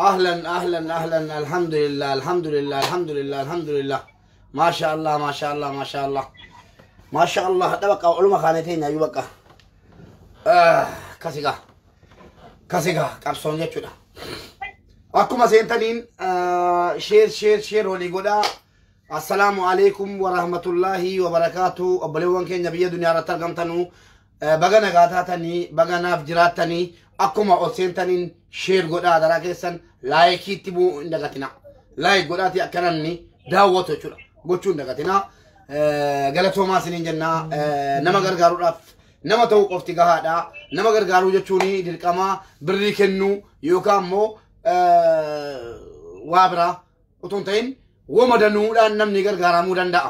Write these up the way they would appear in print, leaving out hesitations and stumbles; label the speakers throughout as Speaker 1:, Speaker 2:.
Speaker 1: أهلا أهلا أهلا الحمد لله الحمد لله الحمد لله الحمد لله ما شاء الله ما شاء الله ما شاء الله ما شاء الله تبقى علوم خانتين يا يبقى كسيكا كسيكا كابسون يجودا أكما سينتين شير ولي قدا السلام عليكم ورحمة الله وبركاته أبليوان كي نبي دنيا رترقم تنو بغانا غاتاتني بغانا فجراتني أكما أسينتين شير قدا دراكيسن لايكي تبو اندغتنا لايك قداتي أكرني داوتو چولا قوچو اندغتنا غلطو ما سنين جنة نما غرغارو راف نما توقفتي غهادا نما غرغارو جچوني دلقما بري كنو يوكامو وابرا وتونتين ومدنو دان نمني غرغارامو دندا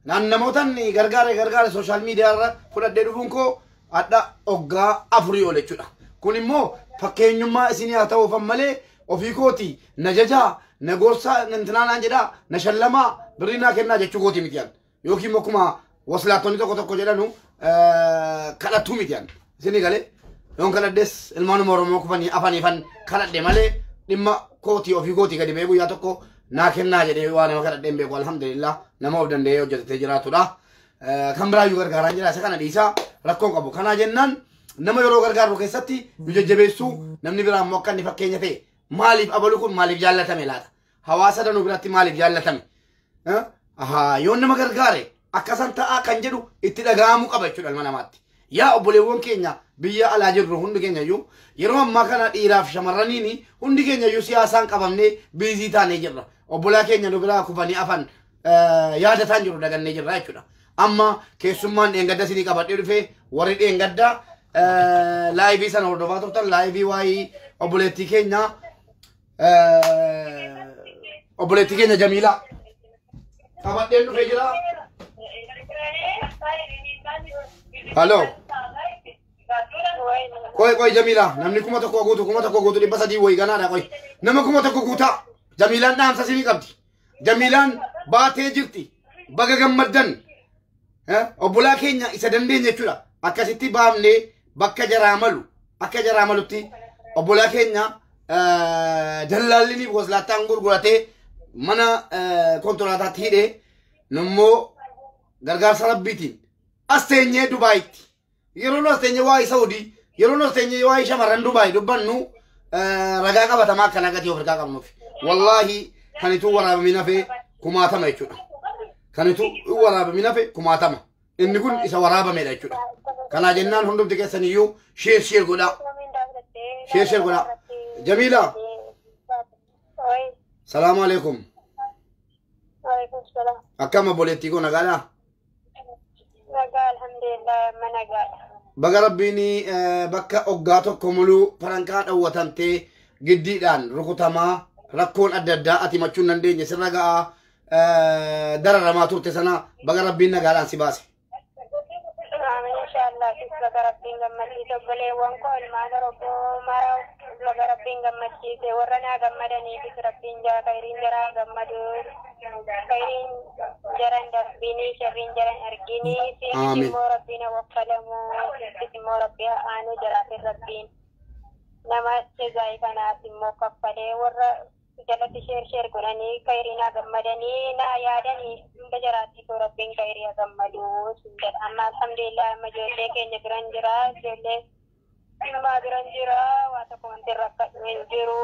Speaker 1: نان نموتن غرغار سوشال ميديا فدد دفونكو أدا أوغا أفريو لچولا كونيمو فكينيوما اسيني اتاو فمالي وفيكوتي نججا نغورسا ننتنا نجدا نشلما برينا كنا جچوغوتي ميتيان يوكي مكما وصلاتوني توكو جدانو كالاتو ميتيان سيني غالي يون كالادس المانو مورمو كفاني افاني فان كالادي مالي ديما كوتي وفيكوتي غدي بيبو ياتوكو ناكنا جدي وانا كالادي بيبو الحمد لله نمو دندي وجدت جراتو دا كامبرا يوغر غارانجلا سكانا ديسا ركون قبو كانا جنان نما يرو غرغارو كيساتي يججبيسو نمني برا موكان نفكينيا تي ماليف أبلوكم ماليف جالة ميلاتا حواسة دنو براتي ماليف جالة مي يون نما غرغاري أكاسان تا كنجرو اتدغامو قبچو المناماتي يا أبوليوان كينيا بيا على جرو هندو كينيا يو يرو ما كان إيراف شمرانيني هندو كينيا يو سياسان قبامني بيزي تاني جرا أبولا كينيا نبرا كوفاني أفان يادا تانجرو دغن نجرا يچودا أما كيسمان إنغدا سيني قبات يرفي ورد إنغدا لايفي سان هردوفاتو تان لايفي واي أبوليتي كينيا أبوليتي كينيا جميلة قبات دينو فيجرا هلو كوي جميلة نمني كما تكو غوتو دي بسا دي وي غانا كوي نما كما تكو غوتا جميلة نام ساسيني قبدي جميلة باتي جرتي بغا غمدن أبولا كينيا إسا دندين يچولا أكاسيتي بامني bakka jaramalutti obbola keenya dallaalini waslaataan gurguratee mana kontoraataa hidhee nummoo gargaarsa rabbiitiin as teenyee Dubaayitti yeroo as teenyee waa'ee Saawudii yeroo as teenyee waa'ee shamarran Dubaay dubbannu ragaa qabatamaa akka nagati of ragaa qabnuuf wallaahi kanitu waraabamii nafee kumaatama jechuudha kanitu waraabamii nafee kumaatama inni kun isa waraabamedha jechuudha كنا جنان هندوب تكي سنيو شير قدا شير قدا جميلة السلام عليكم
Speaker 2: وعليكم السلام
Speaker 1: أكما بوليتيكو نقالا
Speaker 2: نقال الحمد لله ما نقال
Speaker 1: بقى ربيني بكا أوغاتو كومولو فرانكات أو وطنتي جديدان ركوتاما ركون أددا أتي مچون نندي نسر نقا درر ما تورتي سنا بقى ربيني نقالان سيباسي
Speaker 2: Rabbiin gammachiise obboleewwan koo ilmaan Oromoo mara laga Rabbiin gammachiise warra naa gammadaniifis Rabbiin khayriin jaraa gammadu khayriin jaran darbinii sharriin jaran arginii siinis immoo Rabbiin wakkalamu siinis immoo Rabbi aanu jaraafin Rabbiin nama jazaa'i kanaaf immoo kaffalee warra jalatti sheer godhanii khayriin gammadanii naa yaadanii hunda jaraatiif Rabbiin khayrii gammadu amma alhamdulillah amma ijoollee keenya biran jira ijoollee ilmaa biran jira waa tokko wanti rakkatu hin jiru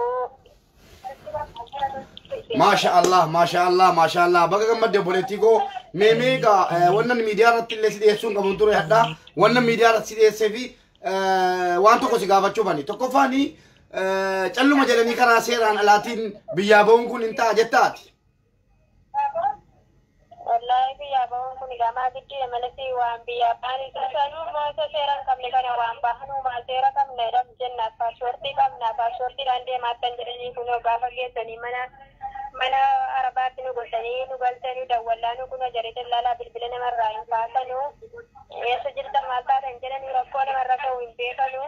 Speaker 1: ما شاء الله ما شاء الله ما شاء الله بقى قمت بوليتيكو ميميغا وانا الميديا رات اللي سيدي يسون قبل توري حدا وانا الميديا رات سيدي يسفي وانتو كو سيغافة شوفاني تكو فاني چلو مجلني كرا سيران الاتين بيابون كون انتا جتاتي
Speaker 2: والله بيابون كون جامعة جدي ملسي وان بيابان كسانو ما سيران كم لكنا وان باهنو ما سيرا كم ندم جنة فاشورتي راندي ما تنجرني كنو غافة جيساني منا عربات نقلتني دولانو كنو جريت اللالا بالبلن مرائن فاتنو يسجل تماتا تنجرني رفون مرقا وينبيخنو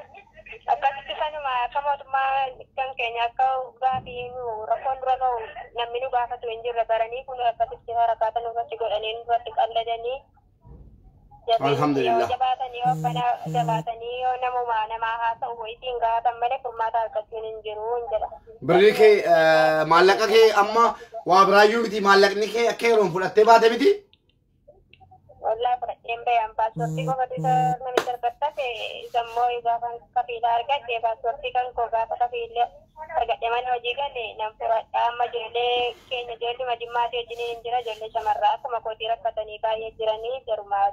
Speaker 2: akkasitti kanuma akka mootummaa kan keenya akka gaafii rakkoon dura ga'u namni nu gaafatu hin jirre baranii kun akkasitti harakaata nurratti godhanii nurratti qalladanii
Speaker 1: Alhamdulillah.
Speaker 2: jabaatanii yoo kana jabaatanii yoo namaa haa ta'u wayitiin gaatan malee furmaata argachuun hin jiru jedha.
Speaker 1: Birrii kee maallaqa kee amma waa biraayyuu miti maallaqni kee akka yeroon fudhattee baate miti?
Speaker 2: Wallahi fudhadheen bayan paaspoortii qofatu isa namicha argattate isammoo gaafa kafiila argadhe paaspoortii kan koo gaafa kafiila argadhe mana hojii galee nan fudhadha amma ijoollee keenya ijoollee majimmaati wajjin hin jira ijoollee shamarraa akkuma kootii rakkatanii baay'ee jiranii jarumaa.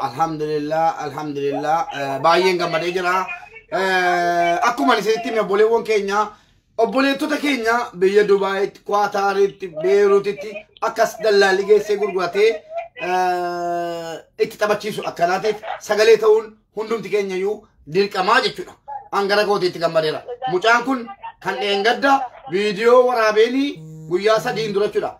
Speaker 1: Alhamdulillah baay'een gammadee jira. Akkuma isinitti obboleewwan keenya obboleettota keenya biyya Dubaayitti, Kwaataaritti, Beeruutitti akkas dallaalli geessee gurguratee itti taphachiisu akkanaatiif sagalee ta'uun hundumti keenya iyyuu dirqamaa jechuudha. Angara kootiitti gammadeera. Mucaan kun kan dheengadda viidiyoo waraabeenii guyyaa 3 dura jechuudha.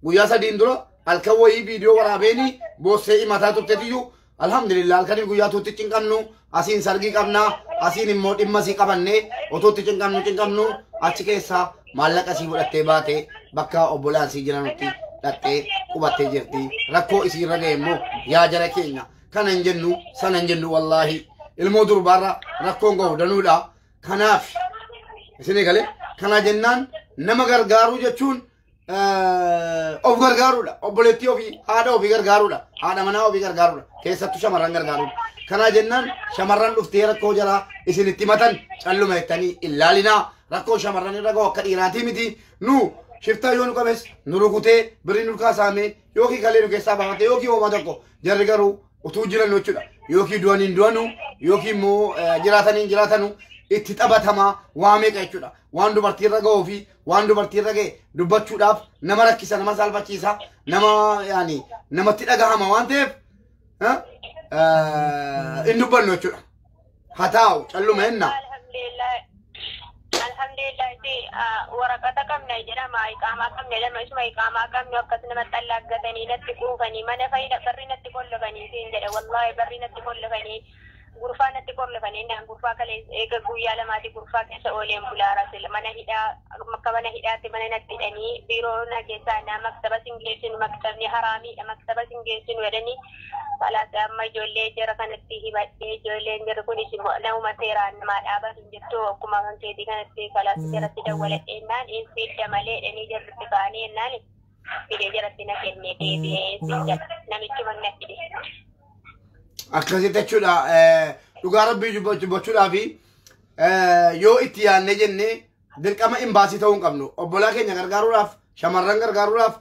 Speaker 1: Guyyaa 3 dura halkan wayii viidiyoo waraabeenii boossee himataa turteetiyyuu alhamdulillah halkaniif guyyaa tuutti cinqabnu asiin sargii qabnaa asiin immoo dhimma sii qabannee otootti cinqabnu achi keessaa maallaqa sii fudhattee baate bakka obbolaan sii jiranutti dhattee qubattee jirti. Rakkoo isii irra ga'e immoo yaa jara keenya kana hin jennu sana hin jennu wallaahi ilmoo durbaarra rakkoon gahu danuudha. Kanaaf isinii galee kana jennaan nama gargaaruu jechuun of gargaarudha. Obboleettii ofii haadha ofii gargaarudha. Haadha manaa ofii gargaarudha. Keessattuu shamarran gargaarudha. Kana jennaan shamarran dhuftee rakkoo jara isinitti himatan calluma jettanii ilaalinaa. Rakkoo shamarran irra gahu akka dhiiraatii miti. Nu shiftaa yoo nu qabes nu rukutee birrii nu kaasaame yookiin kalee nu keessaa baafate yookiin hooma tokko jarri garuu utuu jiran jechuudha. Yookiin du'aniin du'anu yookiin immoo jiraataniin jiraatanu itti taphatamaa waa meeqa jechuudha. Waan dubartii irra gahuu fi waan dubartii irra gahe dubbachuudhaaf nama rakkisa nama salphachiisa namatti dhagahama waan ta'eef hin dubbannu jechuudha. Haa ta'u calluma jenna.
Speaker 2: Alhamdulillah waraqata qabna jedhama iqaamaa qabna jedhama isuma iqaamaa qabnu akkas namatti allaaggatanii natti quufanii mana fayyada barri natti kollofanii siin jedha wallahi barri natti kollofanii gurfaa natti kollofanii naan gurfaa kalee eega guyyaa lamaati gurfaa keessa ooleen bulaara mana hidhaa akka mana hidhaatti mana natti hidhanii biiroo na keessaa naa maktaba singeessinu maktabni haraamiidha maktaba singeessinu jedhanii Kalaas amma ijoollee jara kanatti hibadhee ijoolleen jara kunis nama seeraan namaa dhaabatu jirtu akkuma kan keetii kanatti kalaas jaratti dawwaladhee naan fidda malee dhanii jarratti kaanii naan fidee jaratti na kennee deebi'ee namichi manna fide.
Speaker 1: Akkasitti jechuudha dhugaa rabbii dubbachuudhaa fi yoo itti yaadne jennee dirqama imbaasii ta'uu hin qabnu obbolaa keenya gargaaruudhaaf shamarran gargaaruudhaaf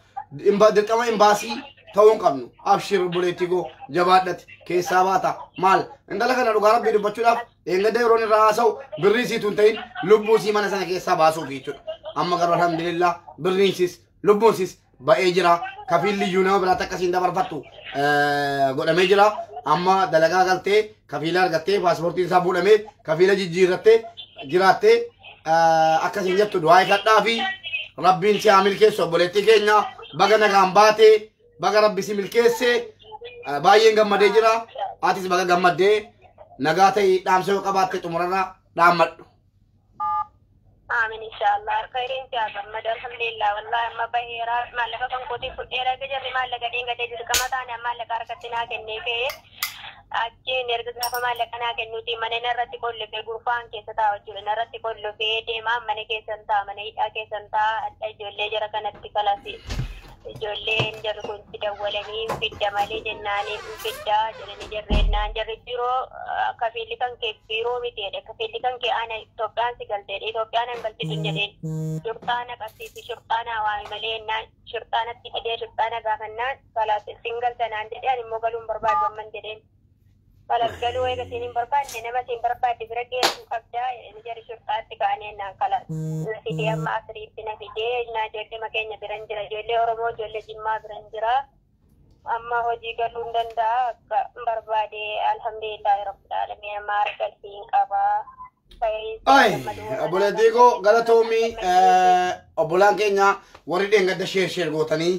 Speaker 1: dirqama imbaasii ta'uu hin qabnu abshir buleetigo jabaadhati keessaa baata maal intala kana dhugaa rabbii dubbachuudhaaf eeggadda yeroon irraa haasa'u birrii siituun ta'in lubbuu sii mana sana keessaa baasuuf jechuudha amma garuu alhamdulillah birriinsis lubbuunsis ba'ee jira kafiilli iyyuu nama biraatti akkasiin dabarfattu godhamee jira amma dalagaa galtee kafiila argattee paaspoortiin isaa fuudhamee kafiila jijjiirrattee jiraattee akkasiin jettu du'aa kadhaa fi rabbiin si haa milkeessu obboleettii keenya baga nagaan baatee baga rabbi si milkeesse baay'een gammadee jira atis baga gammaddee nagaa ta'e dhaamsa yoo qabaatte xumurarraa dhaammadhu.
Speaker 2: Amin inshallah khairin ya gammad alhamdulillah wallahi amma bahira malaka kan koti fudera ke jarri malaka dinga de dirqama taane malaka harkatina kenne fe achi nerga gafa malaka na kennuti mane narratti kolle be gurfaan keessa taa wajjin narratti kollo fe deema mane keessan taa mane hidhaa keessan taa ijoollee jara kanatti kalasi ijoolleen jarri kun dawwalanii fidda malee jennaanii fidda jedhanii jarreennaan jarri biroo kafiilli kan kee biroo miteedha kafiilli kan kee ana Itoophiyaan si galteedha Itoophiyaan hin galchitu jedheen shurxaana qabsiisi shurxaana waami malee naan shurxaanatti hidhee shurxaana gaafannaan kalaas singal sanaan jedheen immoo galuun barbaadu amman jedheen kalaas galuu eega siin barbaadne nama siin barbaadde bira geessu qabdaa jarri shurxaatti ka'anii naan kalaas fidee amma asiriitti na fidee naa ijoollee makeenya biran jira ijoollee Oromoo ijoollee Jimmaa biran jira amma hojii galuu hin danda'a akka barbaade alhamdulillahi rabbil alamin amma argatiin qabaa.
Speaker 1: Ay, obboleettii koo galatoomii obbolaan keenya warri dheengadda sheer gootanii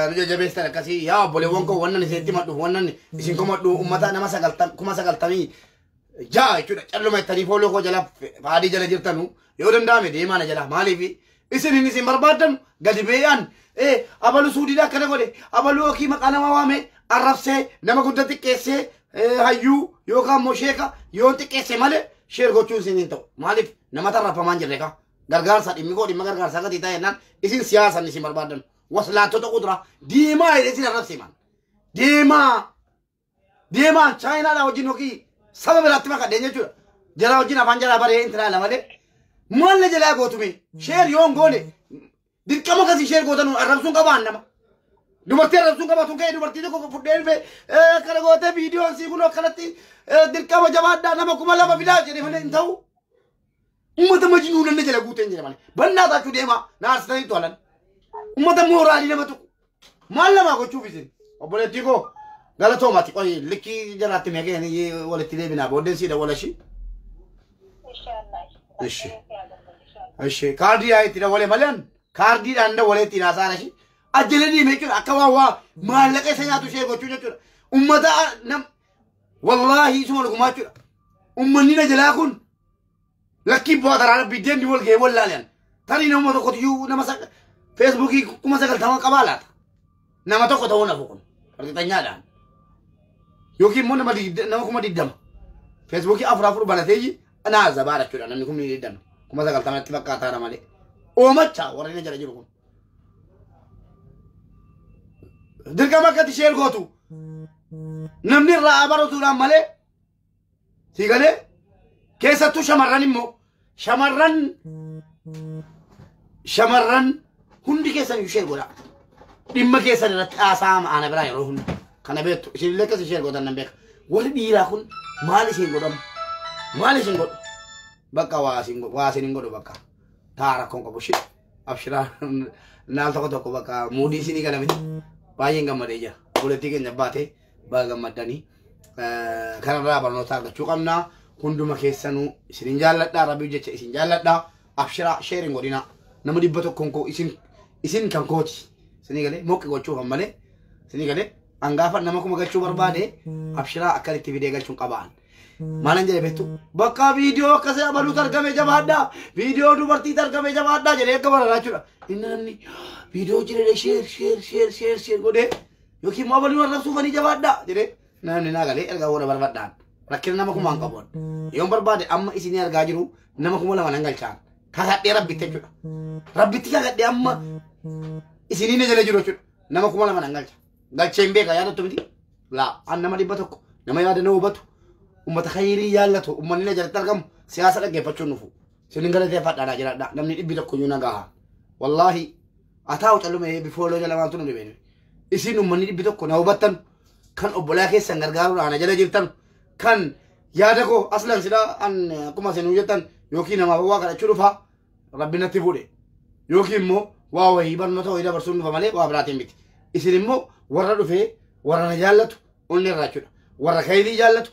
Speaker 1: nu jajjabeessan akkasii yaa obboleewwan koo wannan isinitti madhu wannan isin komadhu ummata nama 90 jaa jechuudha calluma ittanii fooloo koo jala faadii jala jirtanu yoo danda'ame deemaa na jala maaliif isin isin barbaaddan gadi beeyaan abalu suudiidha akkana godhe abalu yookiin maqaa nama waame arrabsee nama guddaa xiqqeessee hayyuu yookaan immoo sheeka yoo xiqqeesse malee sheer gochuun isin hin ta'u. Maaliif nama tarrafamaan jirre ka gargaarsa dhimmi koo dhimma gargaarsaa gadi ta'e jennaan isin siyaasan isin barbaadan waslaantota kuduraa diimaa isin arrabse man diimaa chaayinaadhaa wajjin yookiin saba biraatti makadhee jechuudha. Jala wajjin afaan jalaa baree intina ala malee malle jalaa gootume sheer yoon goone dirqama kasii sheer gootan arrabsuun qabaan nama. Dubartii arrabsuun qabaatu ka'e dubartii tokko fudhee dhufe kana gootee viidiyoon sii kun akkanatti dirqama jabaadhaa nama 2,000 fidaa jedhe malee hin ta'u. Ummata majnuu nanne jala guuteen jedhe malee bannaa taachuu deema naarsitanii tolan. Ummata mooraalii nama tuqu maal namaa gochuuf isin obboleettii koo galatoomaati qoy likkii jalaatti meeqee walitti deebinaa booddeen siidha walashi. Ishi ishi kaardii itti dabalee maleen kaardiidhaan dabalee itti naasaarashi. Ajjalanii meequdha akka waa maallaqa isa nyaatu ishee gochuu jechuudha. Ummata nam wallaahi isuma dhugumaa jechuudha. Ummanni na jalaa kun lakkii bu'aa taraana biddeen di wal ga'ee wallaaleen tarii nama tokko iyyuu nama feesbuukii 9,000 qabaa laata. Nama tokko ta'uu nafu kun argitanyaadhaan yookiin immoo nama 20,000 feesbuukii 4 banateeyyi anaa zabaadha jechuudha namni 20,000 9,000 itti fakkaataa malee oomachaa warreen jala jiru kun. Dirqama akkatti sheer gootu namni irraa baratuudhaan malee si galee keessattuu shamarran immoo shamarran hundi keessan iyyuu sheer godha dhimma keessan irratti haasa'a ana biraa yeroo hunda kana beektu isinillee akkasii sheer gootan nan beeka warri dhiiraa kun maal isin godhamu maal isin godhu bakka waa isin hin godhu bakka taa rakkoon qabu shi abshiraa naal tokko bakka muudii isinii kana miti. Baay'een gammadee jira. Obboleettii keenya baatee baay'ee gammadanii kanarraa barnoota argachuu qabna. Hunduma keessanuu isin jaalladhaa rabbii jecha isin jaalladhaa. Abshiraa sheerin godhina. Nama 100 koo isin kan kooti. Isinii galee moqqi gochuu kan malee isinii galee hangaafa nama kuma galchuu barbaade abshiraa akkanitti fidee galchuun qabaan. Maalan jedhe beektu bakka viidiyoo akkasii abaluutu argame jabaadhaa. Viidiyoo dubartiitu argame jabaadhaa jedhee akka bararaa jechuudha. Inni namni video jire share godhe yookiin immoo abaluu arrabsuu fanii jabaadhaa jedhee namni naa galee ergaa wara barbaaddaan rakkina nama kumaan qabuun yoon barbaade amma isinii argaa jiru nama 2,000 nan galchaan kakadhee rabbitti jechuudha. Rabbitti kakadhee amma isinii na jala jiru jechuudha nama 2,000 nan galcha galchee hin beeka yaadattu miti laa an nama 100 nama yaada na hubatu ummata khayrii jaallatu ummanni na jalatti argamu siyaasa dhaggeeffachuun nufu sinin galateeffadhaadhaa jiraadhaa namni 100 iyyuu na gahaa wallahi ataawu callume bifooloo jala waantu nu dhibeen isin ummanni 100 na hubattan kan obbolaa keessan gargaaruudhaan ana jala jirtan kan yaada koo aslan sida an akkuma isin hojjettan yookiin namaaf waa kadhachuu dhufa rabbi natti fuudhe yookiin immoo waa wayii barnoota wayii dabarsuun dhufa malee waa biraatiin miti. Isin immoo warra dhufee warra na jaallatu onni irraa jechuudha warra khayrii jaallatu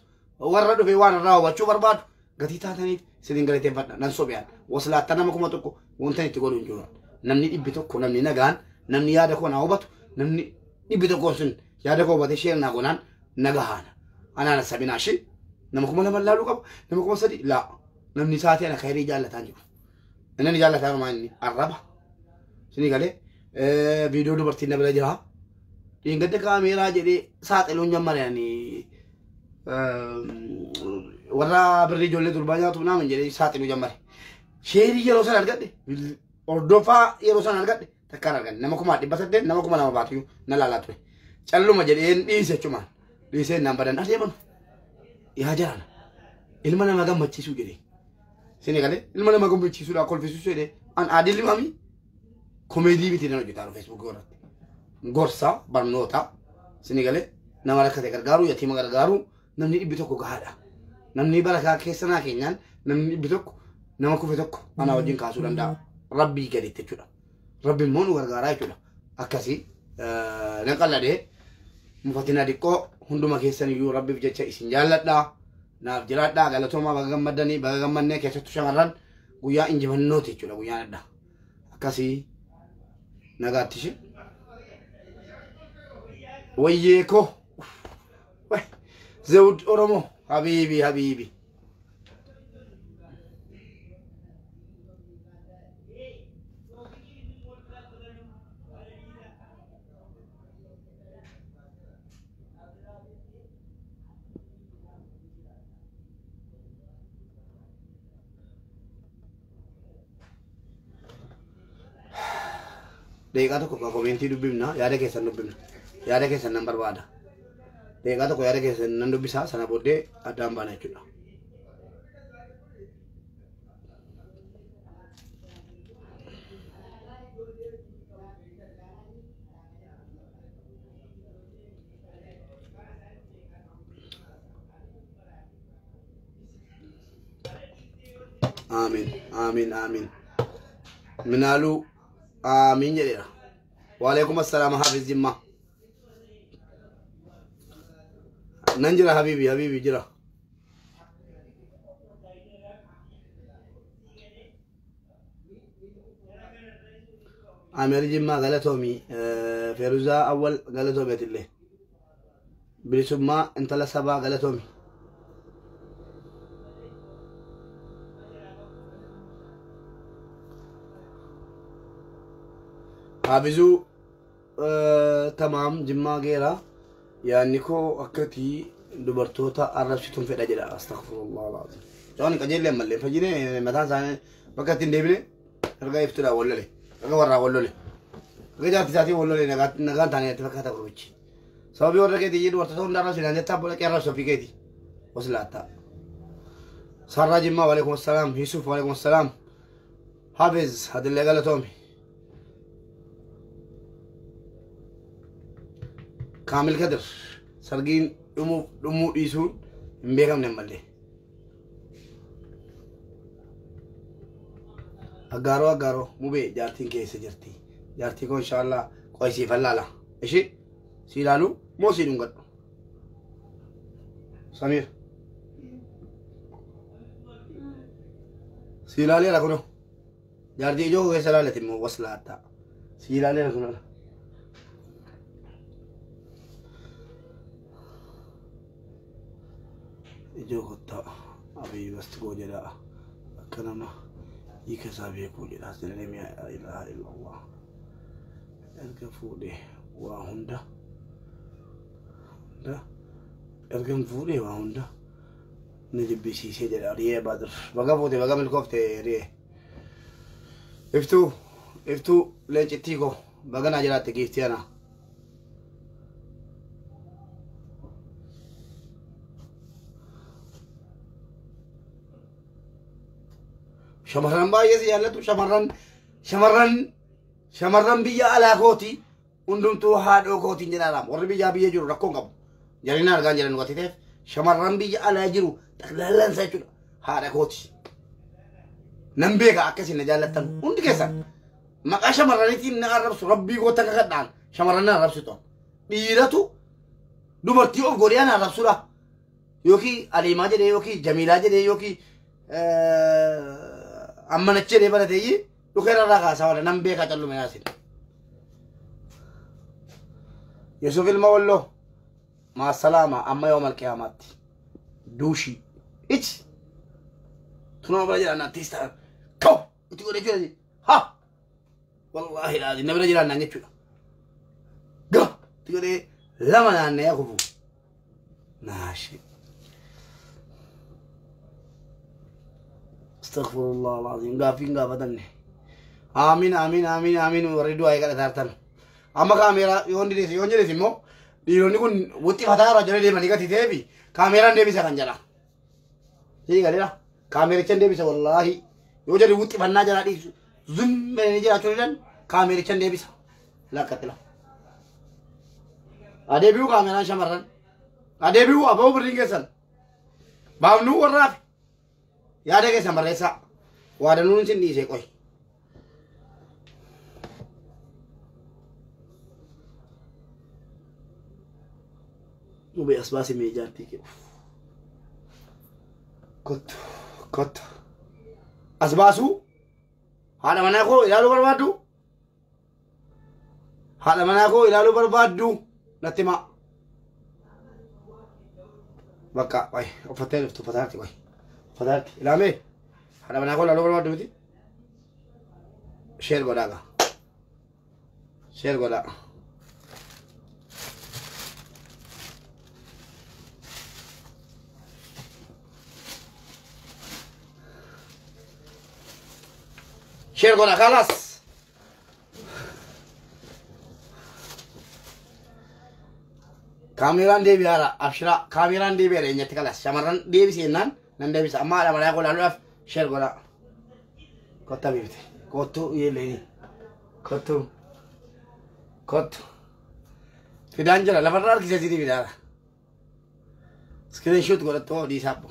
Speaker 1: warra dhufee waan irraa hubachuu barbaadu gatii taataniif isin galateeffadha nan sobe'an waslaatta nama 1,000 wanta itti godhu hin jiru. Namni 100 namni nagaan namni yaada koo na hubatu namni 100 sun yaada koo hubatee sheer naa godhaan nagahaana anaan sabinaa shi nama 2,000 laaluu qabu nama 3,000 laa namni saatii ana khayrii jaallataan jiru inni jaallataa maa inni arraba isinii galee viidiyoo dubartiin na bira jira dhiingadde kaameeraa jedhee saaxiluun jammaranii warra birrii ijoollee durbaa nyaatu naaman jedhee saaxiluu jammare sheerii yeroo san argadhe ordofaa yeroo san argadhe takkaan argadhe nama 1,800 nama 2,000 baatu na laalaa ture calluma jedheen dhiise jechumaan dhiiseen naan badan adeeman yaa jarana ilma nama gammachiisuu jedhee isinii galee ilma nama gammachiisuudhaa kolfisiisuu jedhee an aadilli maamii komeedii biti nan hojjetaa feesbuukii irratti gorsa barnoota isinii galee nama rakkate gargaaru yatiima gargaaru namni 100 gahaadha namni barakaa keessanaa keenyaan namni 100 nama kufe tokko ana wajjin kaasuu danda'a rabbii gaditti jechuudha rabbi immoo nu gargaaraa jechuudha akkasii nan qalladhee mufatina diqqoo hunduma keessan iyyuu rabbiif jecha isin jaalladhaa naaf jiraadhaa galatoomaa baga gammaddanii baga gammannee keessattuu shamarran guyyaa injifannooti jechuudha guyyaan adda akkasii nagaatti shi wayyee koo زود أورمو حبيبي حبيبي deeqaa tokko ka komentii dubbifna yaada keessan dubbifna yaada keessan nan barbaada deeqaa tokko yaada keessan nan dubbisa sana booddee addaan baana jechuudha. آمين منالو آمين جريرا وعليكم السلام حافظ جمع ننجرا حبيبي جرا عامر جمع غلطومي فيروزا أول غلطومي تلي بلسما انت لسبا غلطومي حافظو تمام جمع غيرا يعني كو أكتي دبرتوتا أربشتهم في الأجل أستغفر الله العظيم جاني كجيل لما اللي فجيني مثلا سان بكتي ندبني رجع يفترى ولا لي رجع ورا ولا لي رجع تجاتي ولا لي نقال ثانية تفكر تقولش سبب يورا كده يجي دورتهم دارا سينان جتا بولا كيرا سوفي كده وصلاتا سارة جمع وعليكم السلام يوسف وعليكم السلام حافظ هذا اللي قاله تومي كامل كدر سرقين دمو يسون مبيكم نمالي أغارو مبي جارتين كيسة جارتي كو إن شاء الله كويسي فلالا إيشي سيلالو مو سيلون قد سمير سيلالي ركنو جارتي جو كيسة لالتي مو وصلاتا سيلالي ركنو جو كتا أبي بس تقول جدا كلامه يكسب يقول جدا سلام يا إله إلا الله الكفودي وهندا ده الكفودي وهندا نجيب بيسي سيد الريه بدر بقى فودي بقى من كفته ريه افتو لنجتيكو بقى ناجرات كيفتي أنا شمران بايز يالتو شمران بيا على كوتي وندم تو هادو كوتي جنارام ور بيا جرو ركون قب جرينا رجال جرين وقتي تف شمران بيا على جرو تخلالن سايتو هذا كوتي نمبيكا أكسي نجالتن وند كيسا ما شمرانيتي نعرف ربي قوتك كدان شمران نعرف سيتون بيراتو دمرتي أو غوريان نعرف سورة يوكي علي ماجد يوكي جميلة جد يوكي أما نتشري بنا تيجي لكير الرجال سوالنا نمبي كاتلو مناسين يوسف المولو مع السلامة أما يوم القيامة دوشي إيش تنو برجع أنا تيستا كو تقول إيش هذي ها والله العظيم نبرجع أنا نيجوا قا تقول إيه لما أنا يأخذ ماشي استغفر الله العظيم غافين غافتني آمين وردوا أي كذا ثارتن أما كاميرا يونجلس مو ديروني كون وتي فتاة رجل دي منيكا تيجي كاميرا دي بيسا كنجلا سيجي كذا كاميرا چن دي بيسا والله يوجد وتي فنا جلا دي زوم مني جلا چولن كاميرا چن دي بيسا لا كتلا أدي بيو كاميرا شمرن أدي بيو أبو برينجسن باونو ورافي yaada keessa marreessaa waadanuun sin dhiisee qoy ube asbaasi meejaartii kee kottu asbaasuu haadha manaa koo ilaaluu barbaaddu natti maa bakka qoy uffattee dhuftu fataarti qoy فدارتي لامي أنا بناكل على لوبر ما دوتي شير قداغا شير قدا شير قدا خلاص Kaameraan deebi'aara abshira kaameraan deebi'aara eenyatti kalas shamarran deebiseenaan nan deebisa amma haadha manaa godhaanuudhaaf sheer godhaa kotta biifte kottu yeeleeni kottu fidaan jira lafarraa harkisasiiti fidaara screenshot godhattoo dhiisaabbo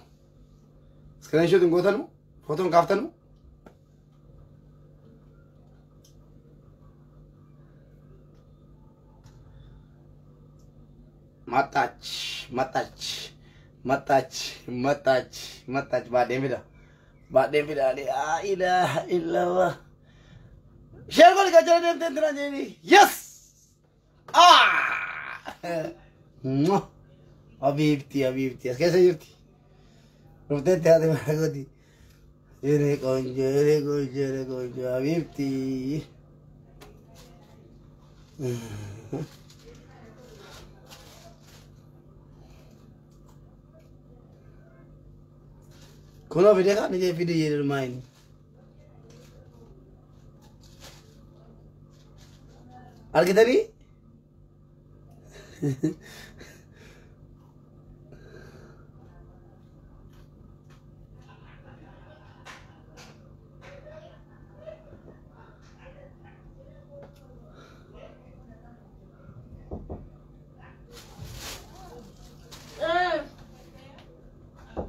Speaker 1: screenshot hin gootanu footoon kaaftanu matach baadheen fida la ilaha illallah share godhi kan jala deemteen tiraan jeeni yes habiibti as keessa jirti dhufteetti haati mana gooti ere konjo habiibti Kuno video kan ni video ye main. Algi tadi?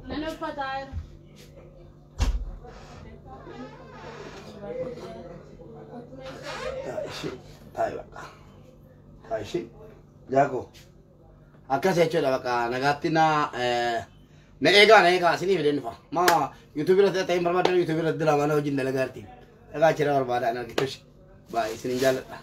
Speaker 3: Nana patar.
Speaker 1: Tashi jago akkas jechuudha bakka nagaatti na eegaa isinii fideen dhufa ma YouTube irratti ta'in barbaadan YouTube irratti dalagaa wajjin dalagaartiin dhagaa jira barbaadaan argitush baay'ee isinin jaalladha.